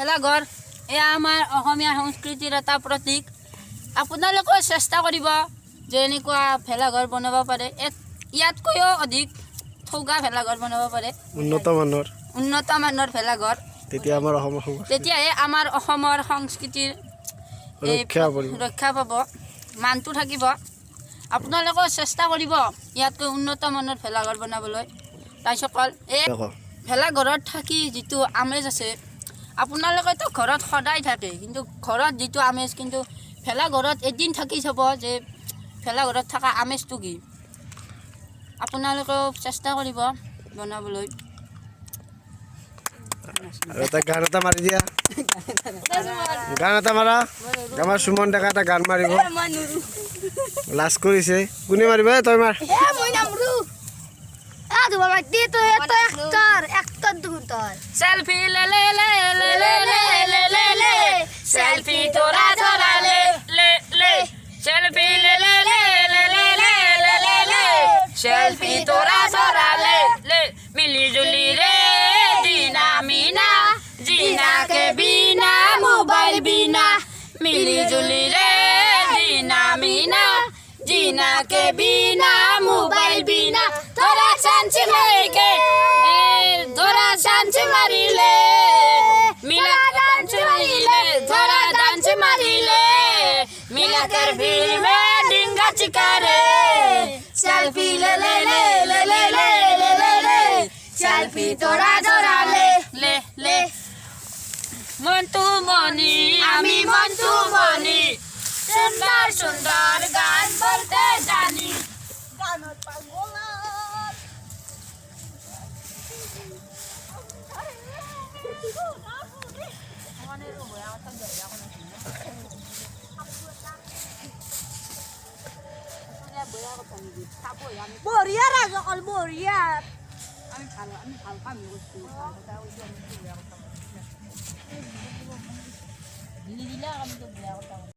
ভেলাঘৰ এয়া আমাৰ অসমীয়া সংস্কৃতিৰ এটা প্ৰতীক। আপোনালোকেও চেষ্টা কৰিব যে এনেকুৱা ভেলাঘৰ বনাব পাৰে। ইয়াতকৈও অধিক ঠৌগা ভেলাঘৰ বনাব পাৰে, উন্নত মানৰ ভেলাঘৰ। তেতিয়াহে আমাৰ অসমৰ সংস্কৃতিৰ ৰক্ষা পাব, মানটো থাকিব। আপোনালোকেও চেষ্টা কৰিব ইয়াতকৈ উন্নত মানৰ ভেলাঘৰ বনাবলৈ। ৰাইজসকল, এই ভেলাঘৰত থাকি যিটো আমেজ আছে, আপোনালোকেতো ঘৰত সদায় থাকে, কিন্তু ঘৰত যিটো আমেজ, কিন্তু ভেলাঘৰত এদিন থাকি চাব যে ভেলাঘৰত থকা আমেজটো কি। আপোনালোকেও চেষ্টা কৰিব বনাবলৈ। গান এটা মাৰি দিয়া, গান এটা মাৰা। আমাৰ সুমন ডেকা এটা গান মাৰিব, লাজ কৰিছে। কোনে মাৰিব? তই মাৰ। সেলফি লে লে লে লে লে লে লে লে সেলফি তোরা তোরা লে লে লে সেলফি লে লে লে লে লে লে লে লে লে সেলফি তোরা তোরা লে লে মিলি জুলি রে জিনা মিনা জিনা के बिना मोबाइल बिना मिली जुली रे जीना मीना जीना के बिना मोबाइल बिना थोड़ा चांस लेके थोड़ा चांस मारी ले मिला डांस मारी ले थोड़ा डांस मारी ले मिला कर भीड़ में डिंगा चिकारे सेल्फी ले ले ले ले ले ले ले ले ले सेल्फी थोड़ा थोड़ा ले ले ले মন্টু মনি আমি মন্টু মনি সুন্দর সুন্দর গান বলতে জানি। গানত পাগলাত বঢ়িয়া ৰাজকল বঢ়িয়া। আমি ভাল কাম কৰিছোঁ। দিলে আমি